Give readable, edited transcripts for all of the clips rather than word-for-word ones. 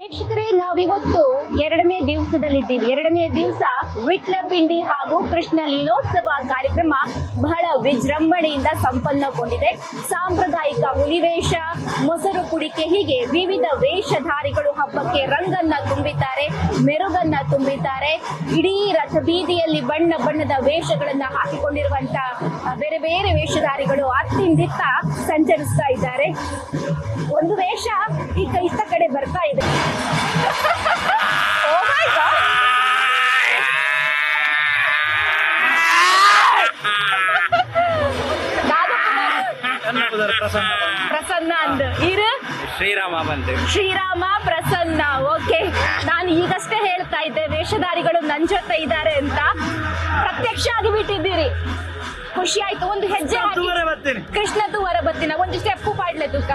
ವೀಕ್ಷಕರೇ, ನಾವಿವತ್ತು ಎರಡನೇ ದಿವಸದಲ್ಲಿದ್ದೀವಿ. ಎರಡನೇ ದಿವಸ ವಿಟ್ಲ ಪಿಂಡಿ ಹಾಗೂ ಕೃಷ್ಣ ಲೀಲೋತ್ಸವ ಕಾರ್ಯಕ್ರಮ ಬಹಳ ವಿಜೃಂಭಣೆಯಿಂದ ಸಂಪನ್ನಗೊಂಡಿದೆ. ಸಾಂಪ್ರದಾಯಿಕ ಹುಲಿವೇಷ, ಮೊಸರು ಕುಡಿಕೆ, ಹೀಗೆ ವಿವಿಧ ವೇಷಧಾರಿಗಳು ಹಬ್ಬಕ್ಕೆ ರಂಗನ್ನ ತುಂಬಿದ್ದಾರೆ, ಮೆರುಗನ್ನ ತುಂಬಿದ್ದಾರೆ. ಇಡೀ ರಥ ಬೀದಿಯಲ್ಲಿ ಬಣ್ಣ ಬಣ್ಣದ ವೇಷಗಳನ್ನ ಹಾಕಿಕೊಂಡಿರುವಂತ ಬೇರೆ ಬೇರೆ ವೇಷಧಾರಿಗಳು ಅತ್ತಿಂದಿತ್ತ ಸಂಚರಿಸ್ತಾ ಇದ್ದಾರೆ. ಒಂದು ವೇಷ ಇತ್ತ ಕಡೆ ಬರ್ತಾ ಇದೆ. Oh my God. ಪ್ರಸನ್ನ ಅಂದ್ ಇರು ಶ್ರೀರಾಮ ಪ್ರಸನ್ನ. ಓಕೆ, ನಾನು ಈಗಷ್ಟೇ ಹೇಳ್ತಾ ಇದ್ದೆ ವೇಷಧಾರಿಗಳು ನನ್ ಜೊತೆ ಇದ್ದಾರೆ ಅಂತ. ಪ್ರತ್ಯಕ್ಷ ಆಗಿಬಿಟ್ಟಿದ್ದೀರಿ, ಖುಷಿ ಆಯ್ತು. ಒಂದು ಹೆಜ್ಜೆ ಕೃಷ್ಣದ್ದು ಹೊರ ಬತ್ತಿನ ಒಂದು ಸ್ಟೆಪ್ಪು ಪಾಡ್ಲೆ ತುಕ.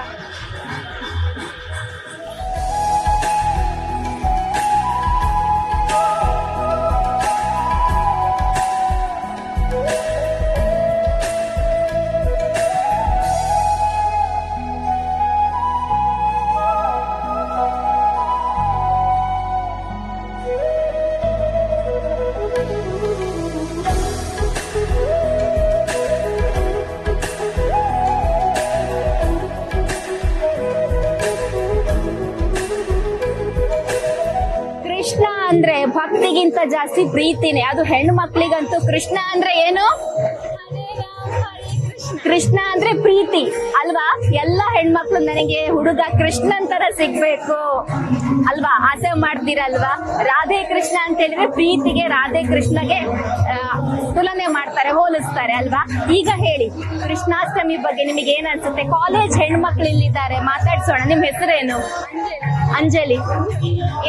ಕೃಷ್ಣ ಅಂದ್ರೆ ಭಕ್ತಿಗಿಂತ ಜಾಸ್ತಿ ಪ್ರೀತಿನೇ. ಅದು ಹೆಣ್ಣು ಮಕ್ಳಿಗಂತೂ ಕೃಷ್ಣ ಅಂದ್ರೆ ಏನು? ಕೃಷ್ಣ ಅಂದ್ರೆ ಪ್ರೀತಿ ಅಲ್ವಾ? ಎಲ್ಲ ಹೆಣ್ಮಕ್ಳು ನನಗೆ ಹುಡುಗ ಕೃಷ್ಣನ್ ತರ ಸಿಗ್ಬೇಕು ಅಲ್ವಾ, ಆಸೆ ಮಾಡ್ತೀರಲ್ವಾ? ರಾಧೆ ಕೃಷ್ಣ ಅಂತ ಹೇಳಿದ್ರೆ ಪ್ರೀತಿಗೆ ರಾಧೆ ಕೃಷ್ಣಗೆ ತುಲನೆ ಮಾಡ್ತಾರೆ, ಹೋಲಿಸ್ತಾರೆ ಅಲ್ವಾ? ಈಗ ಹೇಳಿ, ಕೃಷ್ಣಾಷ್ಟಮಿ ಬಗ್ಗೆ ನಿಮಗೆ ಏನ್ ಅನ್ಸುತ್ತೆ? ಕಾಲೇಜ್ ಹೆಣ್ಮಕ್ಳು ಇಲ್ಲಿದ್ದಾರೆ, ಮಾತಾಡ್ಸೋಣ. ನಿಮ್ ಹೆಸರೇನು? ಅಂಜಲಿ.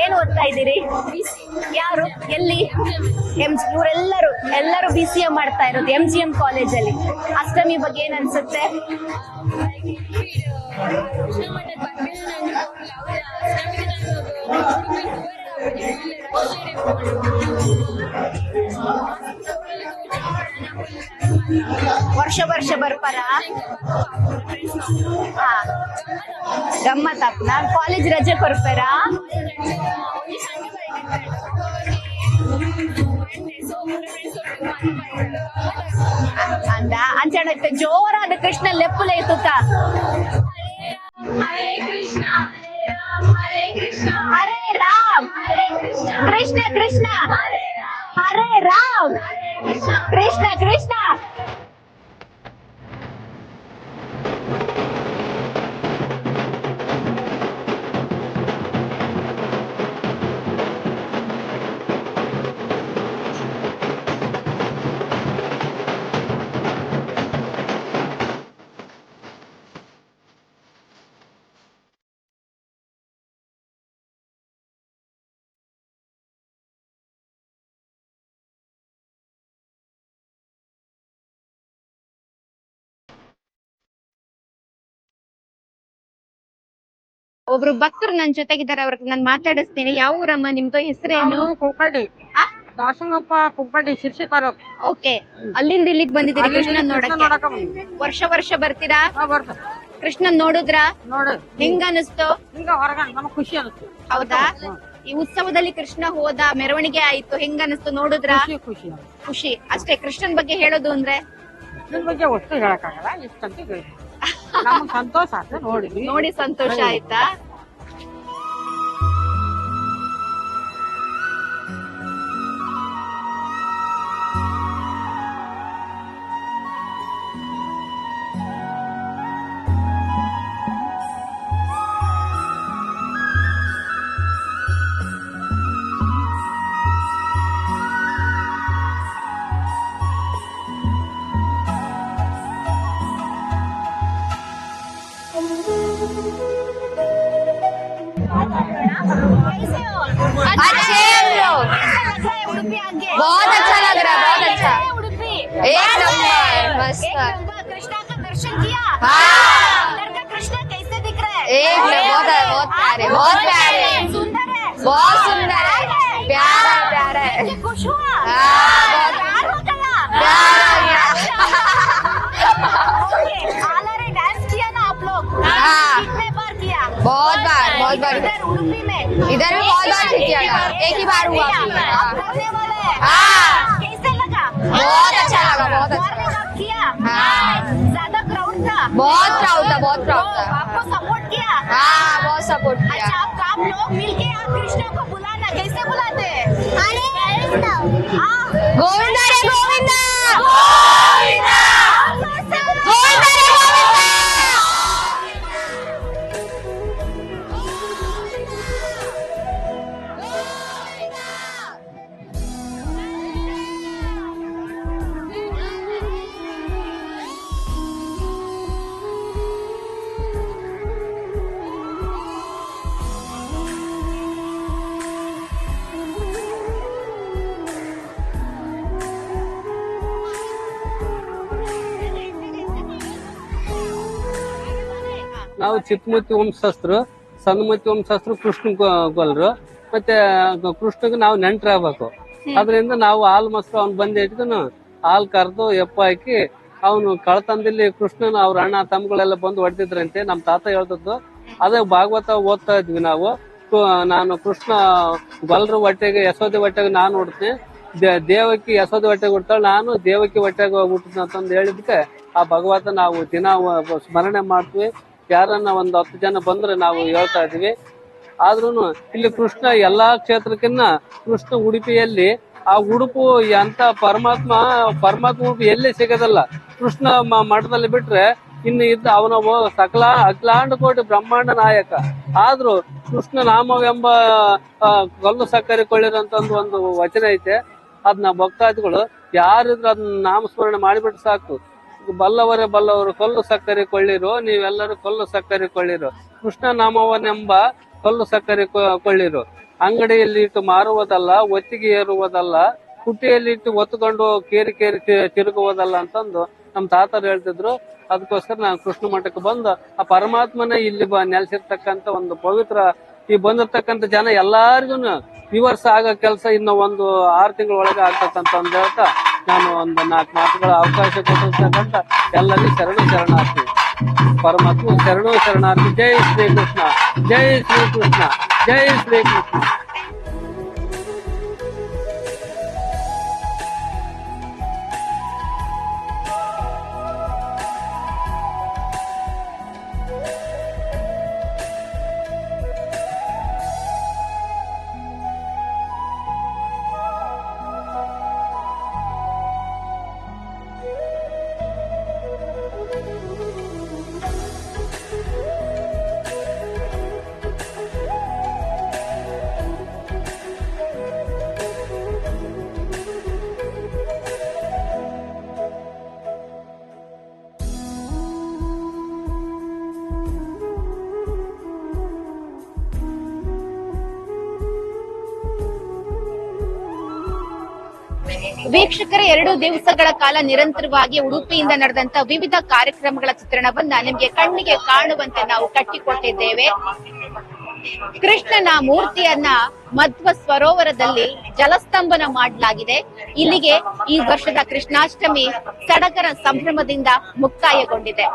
ಏನು ಓದ್ತಾ ಇದ್ದೀರಿ? ಯಾರು? ಎಲ್ಲಿ? ಇವರೆಲ್ಲರೂ BCA ಮಾಡ್ತಾ ಇರೋದು MGM ಕಾಲೇಜಲ್ಲಿ. ಅಷ್ಟಮಿ ಬಗ್ಗೆ ಏನ್ ಅನ್ಸುತ್ತೆ? ವರ್ಷ ಬರ್ಪಾರ? ಹಾ, ಗಮ್ಮತ್ ಆಪ್. ನಾನ್ ಕಾಲೇಜ್ ರಜೆ ಕೊಡ್ಪಾರ? ಅಂದ ಅಂಚಣ ಜೋರಾದ ಕೃಷ್ಣ ಲೆಪ್ಪುಲೆ ತುಕ. ಹರೇ ರಾಮ್ ಕೃಷ್ಣ ಕೃಷ್ಣ ಹರೇ ರಾಮ್ ಕೃಷ್ಣ ಕೃಷ್ಣ. ಒಬ್ರು ಭಕ್ತರು ನನ್ ಜೊತೆಗಿದ್ದಾರೆ, ಅವ್ರಿಗೆ ನಾನು ಮಾತಾಡಿಸ್ತೀನಿ. ಯಾವ ಊರಮ್ಮ ನಿಮ್ದು? ಹೆಸರೇನು? ಕುಕ್ಕಡಿ ದಾಸಂಗಪ್ಪ, ಕುಕ್ಕಡಿ ಶಿರ್ಸಿ ತಾಲೂಕು. ಓಕೆ, ಅಲ್ಲಿಂದ ಇಲ್ಲಿಗೆ ಬಂದಿದ್ದೀರಿ ಕೃಷ್ಣನ್ ನೋಡಕ್ಕೆ? ವರ್ಷ ಬರ್ತೀರಾ? ಕೃಷ್ಣನ್ ನೋಡಿದ್ರ? ಹೆಂಗ ಅನಿಸ್ತು? ನಮಗ್ ಖುಷಿ ಅನಿಸ್ತು. ಹೌದಾ? ಈ ಉತ್ಸವದಲ್ಲಿ ಕೃಷ್ಣ ಹೋದ, ಮೆರವಣಿಗೆ ಆಯ್ತು, ಹೆಂಗ ಅನಿಸ್ತು? ನೋಡಿದ್ರ? ಖುಷಿ ಅಷ್ಟೇ. ಕೃಷ್ಣನ್ ಬಗ್ಗೆ ಹೇಳೋದು ಅಂದ್ರೆ ಕೃಷ್ಣನ್ ಬಗ್ಗೆ ಒಟ್ಟು ಹೇಳಕ್ಕಾಗಲ್ಲ, ಇಷ್ಟಂತ ಹೇಳಿ ನಮಗ್ ಸಂತೋಷ ಆಯ್ತು. ನೋಡಿ ಸಂತೋಷ ಆಯ್ತಾ? बहुत अच्छा लग रहा है, बहुत अच्छा, एक नंबर, मस्त। कृष्णा का दर्शन किया? हाँ। अंदर का कृष्णा कैसे दिख रहा है? एक बहुत प्यारे, बहुत प्यारे, सुंदर है, बहुत सुंदर है, प्यारा है। खुश हुआ? प्यार हो गया? प्यार हो गया। आलरे डांस किया ना आप लोग? हाँ, कितने बार किया? बहुत बार। इधर उडुपी में इधर भी बहुत बार किया था, एक ही बार हुआ। करने वाले हैं। हाँ। कैसे लगा? बहुत अच्छा लगा, बहुत अच्छा। Warming up किया? हाँ। ज्यादा क्राउड था? बहुत प्राउड था, बहुत प्राउड तो था। आपको सपोर्ट किया? हाँ, बहुत सपोर्ट किया। अच्छा, अब आप लोग मिलके यहाँ कृष्ण को बुलाना कैसे बुलाते हैं? हाँ। गोविंदा रे गोविंदा, गोविंदा! गोविंदा रे गोविंदा। ನಾವು ಚಿಕ್ಕಮತಿ ವಂಶಸ್ಥರು, ಸಣ್ಣಮತಿ ವಂಶಸ್ಥರು, ಕೃಷ್ಣ ಗೊಲ್ರು. ಮತ್ತೆ ಕೃಷ್ಣಗೆ ನಾವು ನೆಂಟರಾಗಬೇಕು. ಅದರಿಂದ ನಾವು ಹಾಲು ಮೊಸರು ಅವ್ನು ಬಂದು ಇಟ್ಕೊಂಡು ಹಾಲು ಕರೆದು ಎಪ್ಪ ಹಾಕಿ ಅವನು ಕಳ್ತನದಲ್ಲಿ ಕೃಷ್ಣನ ಅವ್ರ ಅಣ್ಣ ತಮ್ಮಗಳೆಲ್ಲ ಬಂದು ಹೊಡೆದಿದ್ರಂತೆ. ನಮ್ ತಾತ ಹೇಳ್ದದ್ದು ಅದೇ ಭಾಗವತ ಓದ್ತಾ ಇದ್ವಿ ನಾವು. ನಾನು ಕೃಷ್ಣ ಗೊಲ್ರ ಹೊಟ್ಟೆಗೆ ಯಶೋದೆ ಹೊಟ್ಟೆಗೆ ನಾನು ಹುಡ್ತೀನಿ, ದೇವಕಿ ಯಶೋದೆ ಹೊಟ್ಟೆಗೆ ಹುಡ್ತಾಳೆ, ನಾನು ದೇವಕಿ ಹೊಟ್ಟೆಗೆ ಹುಟ್ಟಿದ್ನ ಅಂತಂದು ಹೇಳಿದ್ಕೆ ಆ ಭಗವತ ನಾವು ದಿನ ಸ್ಮರಣೆ ಮಾಡ್ತೀವಿ. ಯಾರನ್ನ 10 ಜನ ಬಂದ್ರೆ ನಾವು ಹೇಳ್ತಾ ಇದೀವಿ. ಆದ್ರೂನು ಇಲ್ಲಿ ಕೃಷ್ಣ ಎಲ್ಲಾ ಕ್ಷೇತ್ರಕ್ಕಿನ್ನ ಕೃಷ್ಣ ಉಡುಪಿಯಲ್ಲಿ ಆ ಉಡುಪು ಅಂತ ಪರಮಾತ್ಮ ಉಡುಪು ಎಲ್ಲಿ ಸಿಗೋದಲ್ಲ. ಕೃಷ್ಣ ಮಠದಲ್ಲಿ ಬಿಟ್ರೆ ಇನ್ನು ಇದ್ದ ಅವನ ಅಖಿಲಾಂಡ ಕೋಟಿ ಬ್ರಹ್ಮಾಂಡ ನಾಯಕ. ಆದ್ರೂ ಕೃಷ್ಣ ನಾಮವೆಂಬ ಕಲ್ಲು ಸಕ್ಕರೆ ಕೊಳ್ಳಿರಂತ ಒಂದು ವಚನ ಐತೆ. ಅದನ್ನ ಭಕ್ತಾದಿಗಳು ಯಾರಿದ್ರು ಅದನ್ನ ನಾಮಸ್ಮರಣೆ ಮಾಡಿಬಿಟ್ರೆ ಸಾಕು. ಬಲ್ಲವರು ಕಲ್ಲು ಸಕ್ಕರೆ ಕೊಳ್ಳಿರು, ನೀವೆಲ್ಲರೂ ಕಲ್ಲು ಸಕ್ಕರೆ ಕೊಳ್ಳಿರು. ಕೃಷ್ಣ ನಾಮವನೆಂಬ ಕಲ್ಲು ಸಕ್ಕರೆ ಕೊಳ್ಳಿರು. ಅಂಗಡಿಯಲ್ಲಿ ಇಟ್ಟು ಮಾರುವುದಲ್ಲ, ಒತ್ತಿಗೆ ಏರುವುದಲ್ಲ, ಕುಟ್ಟಿಯಲ್ಲಿ ಇಟ್ಟು ಒತ್ತುಕೊಂಡು ಕೇರಿ ತಿರುಗುವುದಲ್ಲ ಅಂತಂದು ನಮ್ ತಾತರು ಹೇಳ್ತಿದ್ರು. ಅದಕ್ಕೋಸ್ಕರ ನಾನು ಕೃಷ್ಣ ಮಠಕ್ಕೆ ಬಂದು ಆ ಪರಮಾತ್ಮನ ಇಲ್ಲಿ ನೆಲೆಸಿರ್ತಕ್ಕಂತ ಒಂದು ಪವಿತ್ರ ಈ ಬಂದಿರ್ತಕ್ಕಂಥ ಜನ ಎಲ್ಲಾರ್ಗು ವಿವರ್ಸ್ ಆಗೋ ಕೆಲಸ ಇನ್ನು 6 ತಿಂಗಳ ಒಳಗೆ ಆಗ್ತಕ್ಕಂತ ಒಂದು ಹೇಳ್ತಾ ನಾನು 4 ಮಾತುಗಳ ಅವಕಾಶ ಕೊಟ್ಟಿರ್ತಕ್ಕಂಥ ಎಲ್ಲರಿಗೂ ಶರಣಾರ್ಥಿ. ಪರಮಾತ್ಮ ಶರಣಾರ್ಥಿ. ಜೈ ಶ್ರೀಕೃಷ್ಣ, ಜೈ ಶ್ರೀಕೃಷ್ಣ, ಜೈ ಶ್ರೀಕೃಷ್ಣ. ವೀಕ್ಷಕರೇ, 2 ದಿವಸಗಳ ಕಾಲ ನಿರಂತರವಾಗಿ ಉಡುಪಿಯಿಂದ ನಡೆದಂತ ವಿವಿಧ ಕಾರ್ಯಕ್ರಮಗಳ ಚಿತ್ರಣವನ್ನ ನಿಮ್ಗೆ ಕಣ್ಣಿಗೆ ಕಾಣುವಂತೆ ನಾವು ಕಟ್ಟಿಕೊಟ್ಟಿದ್ದೇವೆ. ಕೃಷ್ಣನ ಮೂರ್ತಿಯನ್ನ ಮಧ್ವ ಸರೋವರದಲ್ಲಿ ಜಲಸ್ತಂಭನ ಮಾಡಲಾಗಿದೆ. ಇಲ್ಲಿಗೆ ಈ ವರ್ಷದ ಕೃಷ್ಣಾಷ್ಟಮಿ ಸಡಗರ ಸಂಭ್ರಮದಿಂದ ಮುಕ್ತಾಯಗೊಂಡಿದೆ.